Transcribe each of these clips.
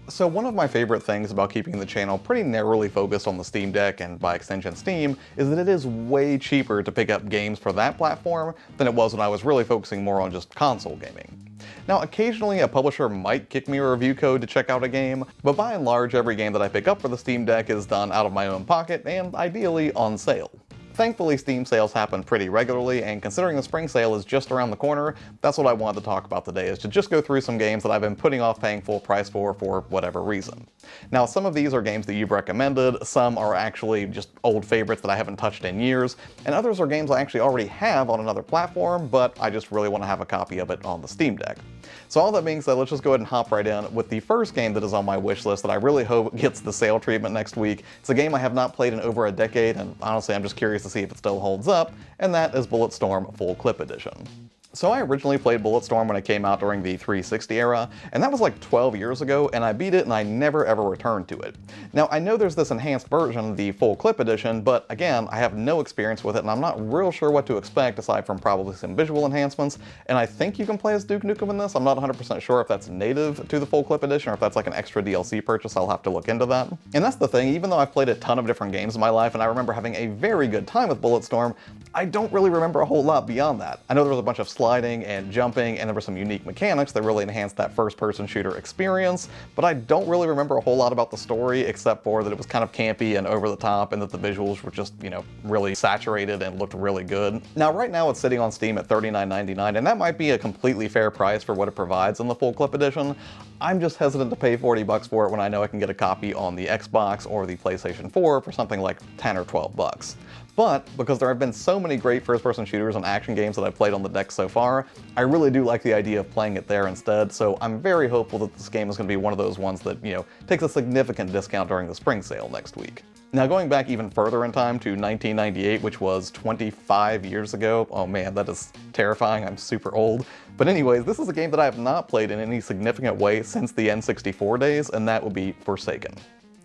So one of my favorite things about keeping the channel pretty narrowly focused on the Steam Deck, and by extension Steam, is that it is way cheaper to pick up games for that platform than it was when I was really focusing more on just console gaming. Now occasionally a publisher might kick me a review code to check out a game, but by and large every game that I pick up for the Steam Deck is done out of my own pocket and ideally on sale. Thankfully, Steam sales happen pretty regularly, and considering the spring sale is just around the corner, that's what I wanted to talk about today, is to just go through some games that I've been putting off paying full price for whatever reason. Now, some of these are games that you've recommended, some are actually just old favorites that I haven't touched in years, and others are games I actually already have on another platform, but I just really want to have a copy of it on the Steam Deck. So all that being said, let's just go ahead and hop right in with the first game that is on my wish list that I really hope gets the sale treatment next week. It's a game I have not played in over a decade, and honestly I'm just curious to see if it still holds up, and that is Bulletstorm Full Clip Edition. So I originally played Bulletstorm when it came out during the 360 era, and that was like 12 years ago, and I beat it and I never ever returned to it. Now I know there's this enhanced version, the Full Clip Edition, but again, I have no experience with it and I'm not real sure what to expect aside from probably some visual enhancements, and I think you can play as Duke Nukem in this. I'm not 100% sure if that's native to the Full Clip Edition or if that's like an extra DLC purchase. I'll have to look into that. And that's the thing, even though I've played a ton of different games in my life and I remember having a very good time with Bulletstorm, I don't really remember a whole lot beyond that. I know there was a bunch of sliding and jumping, and there were some unique mechanics that really enhanced that first-person shooter experience, but I don't really remember a whole lot about the story except for that it was kind of campy and over the top and that the visuals were just, you know, really saturated and looked really good. Now right now it's sitting on Steam at $39.99, and that might be a completely fair price for what it provides in the Full Clip Edition. I'm just hesitant to pay $40 for it when I know I can get a copy on the Xbox or the PlayStation 4 for something like 10 or 12 bucks. But because there have been so many great first-person shooters and action games that I've played on the deck so far, I really do like the idea of playing it there instead, so I'm very hopeful that this game is going to be one of those ones that, you know, takes a significant discount during the spring sale next week. Now going back even further in time to 1998, which was 25 years ago, oh man, that is terrifying, I'm super old. But anyways, this is a game that I have not played in any significant way since the N64 days, and that would be Forsaken.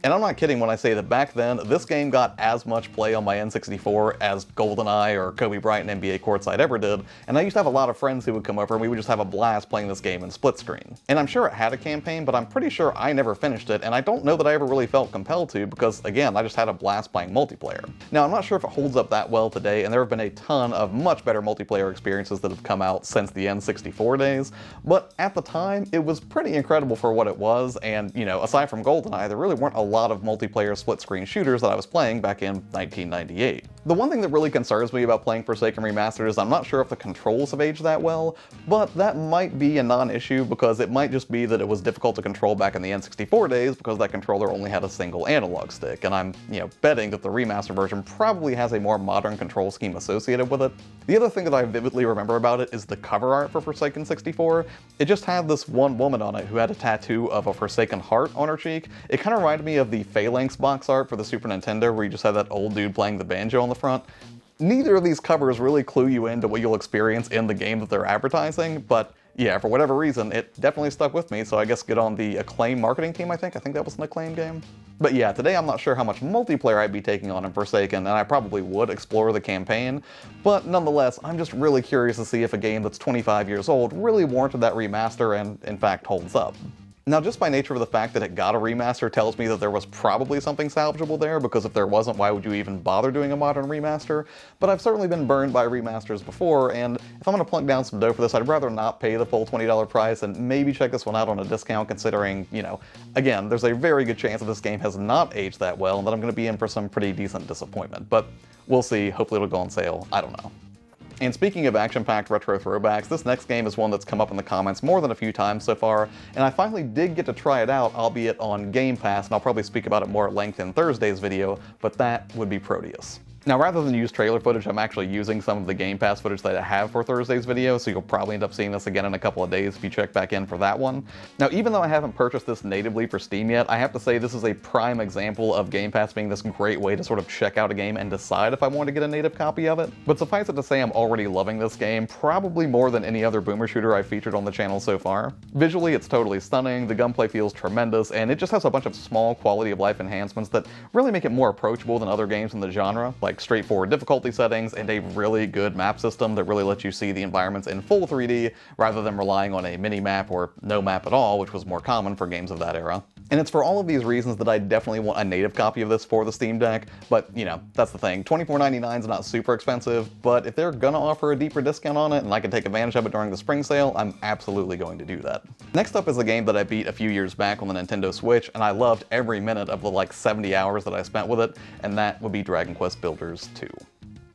And I'm not kidding when I say that back then, this game got as much play on my N64 as GoldenEye or Kobe Bryant and NBA Courtside ever did, and I used to have a lot of friends who would come over and we would just have a blast playing this game in split screen. And I'm sure it had a campaign, but I'm pretty sure I never finished it, and I don't know that I ever really felt compelled to because, again, I just had a blast playing multiplayer. Now, I'm not sure if it holds up that well today, and there have been a ton of much better multiplayer experiences that have come out since the N64 days, but at the time, it was pretty incredible for what it was, and, you know, aside from GoldenEye, there really weren't a lot of multiplayer split-screen shooters that I was playing back in 1998. The one thing that really concerns me about playing Forsaken Remastered is I'm not sure if the controls have aged that well, but that might be a non-issue because it might just be that it was difficult to control back in the N64 days because that controller only had a single analog stick, and I'm, you know, betting that the remaster version probably has a more modern control scheme associated with it. The other thing that I vividly remember about it is the cover art for Forsaken 64. It just had this one woman on it who had a tattoo of a Forsaken heart on her cheek. It kind of reminded me of the Phalanx box art for the Super Nintendo where you just had that old dude playing the banjo on the front. Neither of these covers really clue you into what you'll experience in the game that they're advertising, but yeah, for whatever reason, it definitely stuck with me, so I guess get on the Acclaim marketing team, I think that was an Acclaim game. But yeah, today I'm not sure how much multiplayer I'd be taking on in Forsaken, and I probably would explore the campaign, but nonetheless, I'm just really curious to see if a game that's 25 years old really warranted that remaster and, in fact, holds up. Now, just by nature of the fact that it got a remaster tells me that there was probably something salvageable there, because if there wasn't, why would you even bother doing a modern remaster? But I've certainly been burned by remasters before, and if I'm going to plunk down some dough for this, I'd rather not pay the full $20 price and maybe check this one out on a discount, considering, you know, again, there's a very good chance that this game has not aged that well and that I'm going to be in for some pretty decent disappointment. But we'll see, hopefully it'll go on sale, I don't know. And speaking of action-packed retro throwbacks, this next game is one that's come up in the comments more than a few times so far, and I finally did get to try it out, albeit on Game Pass, and I'll probably speak about it more at length in Thursday's video, but that would be Proteus. Now, rather than use trailer footage, I'm actually using some of the Game Pass footage that I have for Thursday's video, so you'll probably end up seeing this again in a couple of days if you check back in for that one. Now, even though I haven't purchased this natively for Steam yet, I have to say this is a prime example of Game Pass being this great way to sort of check out a game and decide if I want to get a native copy of it. But suffice it to say, I'm already loving this game, probably more than any other boomer shooter I've featured on the channel so far. Visually, it's totally stunning, the gunplay feels tremendous, and it just has a bunch of small quality of life enhancements that really make it more approachable than other games in the genre, like straightforward difficulty settings and a really good map system that really lets you see the environments in full 3D rather than relying on a mini-map or no map at all, which was more common for games of that era. And it's for all of these reasons that I definitely want a native copy of this for the Steam Deck, but you know, that's the thing. $24.99 is not super expensive, but if they're gonna offer a deeper discount on it and I can take advantage of it during the spring sale, I'm absolutely going to do that. Next up is a game that I beat a few years back on the Nintendo Switch, and I loved every minute of the like 70 hours that I spent with it, and that would be Dragon Quest Builders 2.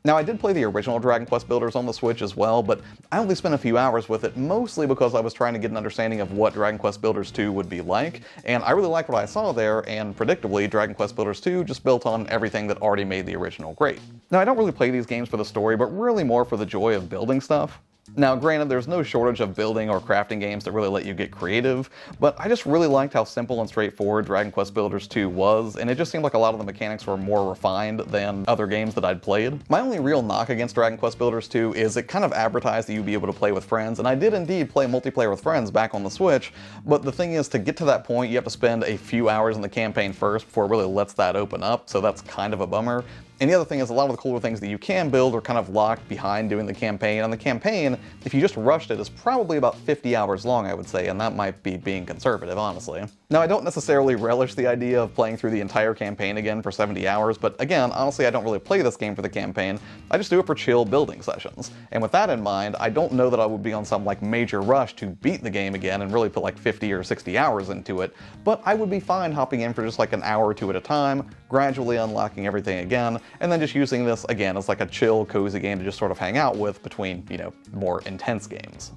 Now, I did play the original Dragon Quest Builders on the Switch as well, but I only spent a few hours with it, mostly because I was trying to get an understanding of what Dragon Quest Builders 2 would be like, and I really liked what I saw there, and predictably, Dragon Quest Builders 2 just built on everything that already made the original great. Now, I don't really play these games for the story, but really more for the joy of building stuff. Now, granted, there's no shortage of building or crafting games that really let you get creative, but I just really liked how simple and straightforward Dragon Quest Builders 2 was, and it just seemed like a lot of the mechanics were more refined than other games that I'd played. My only real knock against Dragon Quest Builders 2 is it kind of advertised that you'd be able to play with friends, and I did indeed play multiplayer with friends back on the Switch, but the thing is, to get to that point, you have to spend a few hours in the campaign first before it really lets that open up, so that's kind of a bummer. And the other thing is, a lot of the cooler things that you can build are kind of locked behind doing the campaign, and the campaign, if you just rushed it, is probably about 50 hours long, I would say, and that might be being conservative, honestly. Now, I don't necessarily relish the idea of playing through the entire campaign again for 70 hours, but again, honestly, I don't really play this game for the campaign, I just do it for chill building sessions. And with that in mind, I don't know that I would be on some like major rush to beat the game again and really put like 50 or 60 hours into it, but I would be fine hopping in for just like an hour or two at a time, gradually unlocking everything again, and then just using this again as like a chill, cozy game to just sort of hang out with between, you know, more intense games.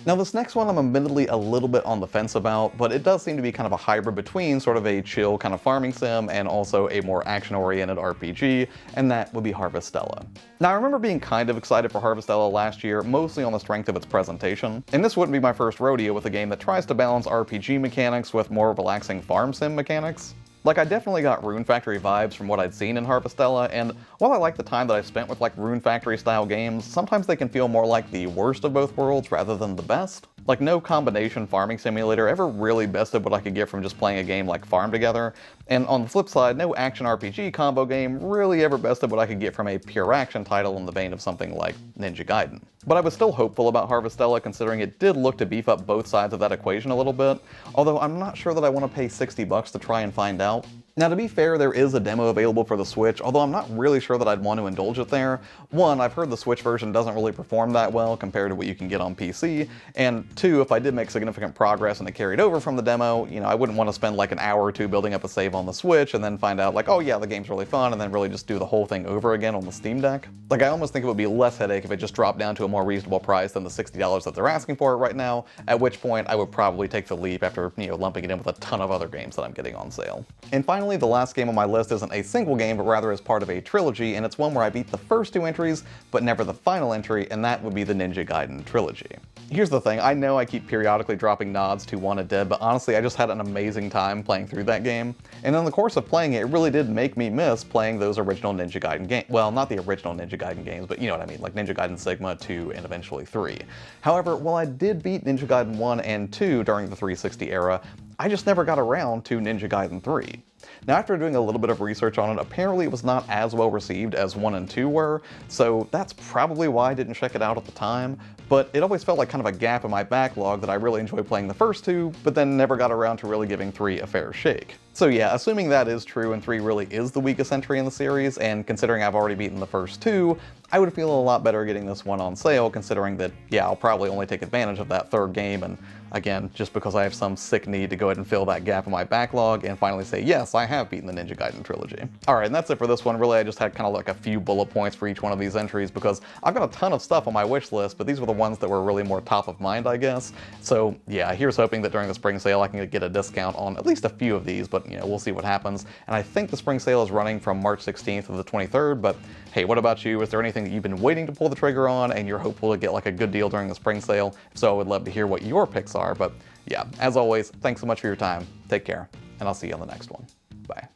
Now, this next one I'm admittedly a little bit on the fence about, but it does seem to be kind of a hybrid between sort of a chill kind of farming sim and also a more action-oriented RPG, and that would be Harvestella. Now, I remember being kind of excited for Harvestella last year, mostly on the strength of its presentation, and this wouldn't be my first rodeo with a game that tries to balance RPG mechanics with more relaxing farm sim mechanics. Like, I definitely got Rune Factory vibes from what I'd seen in Harvestella, and while I like the time that I've spent with like Rune Factory style games, sometimes they can feel more like the worst of both worlds rather than the best. Like, no combination farming simulator ever really bested what I could get from just playing a game like Farm Together, and on the flip side, no action RPG combo game really ever bested what I could get from a pure action title in the vein of something like Ninja Gaiden. But I was still hopeful about Harvestella, considering it did look to beef up both sides of that equation a little bit, although I'm not sure that I want to pay $60 to try and find out. Now, to be fair, there is a demo available for the Switch, although I'm not really sure that I'd want to indulge it there. One, I've heard the Switch version doesn't really perform that well compared to what you can get on PC, and two, if I did make significant progress and it carried over from the demo, you know, I wouldn't want to spend like an hour or two building up a save on the Switch and then find out like, oh yeah, the game's really fun, and then really just do the whole thing over again on the Steam Deck. Like, I almost think it would be less headache if it just dropped down to a more reasonable price than the $60 that they're asking for it right now, at which point I would probably take the leap after, you know, lumping it in with a ton of other games that I'm getting on sale. And finally, the last game on my list isn't a single game, but rather is part of a trilogy, and it's one where I beat the first two entries, but never the final entry, and that would be the Ninja Gaiden Trilogy. Here's the thing, I know I keep periodically dropping nods to Wanted Dead, but honestly I just had an amazing time playing through that game, and in the course of playing it, it really did make me miss playing those original Ninja Gaiden games. Well, not the original Ninja Gaiden games, but you know what I mean, like Ninja Gaiden Sigma 2 and eventually 3. However, while I did beat Ninja Gaiden 1 and 2 during the 360 era, I just never got around to Ninja Gaiden 3. Now, after doing a little bit of research on it, apparently it was not as well received as 1 and 2 were, so that's probably why I didn't check it out at the time, but it always felt like kind of a gap in my backlog that I really enjoyed playing the first two, but then never got around to really giving 3 a fair shake. So yeah, assuming that is true and 3 really is the weakest entry in the series, and considering I've already beaten the first 2, I would feel a lot better getting this one on sale, considering that, yeah, I'll probably only take advantage of that third game, and again, just because I have some sick need to go ahead and fill that gap in my backlog and finally say, yes, I have beaten the Ninja Gaiden trilogy. Alright, and that's it for this one. Really, I just had kind of like a few bullet points for each one of these entries because I've got a ton of stuff on my wish list, but these were the ones that were really more top of mind, I guess. So yeah, here's hoping that during the spring sale I can get a discount on at least a few of these, but you know, we'll see what happens. And I think the spring sale is running from March 16th to the 23rd, but hey, what about you? Is there anything that you've been waiting to pull the trigger on and you're hopeful to get like a good deal during the spring sale? If so, I would love to hear what your picks are, but yeah, as always, thanks so much for your time. Take care, and I'll see you on the next one. Bye.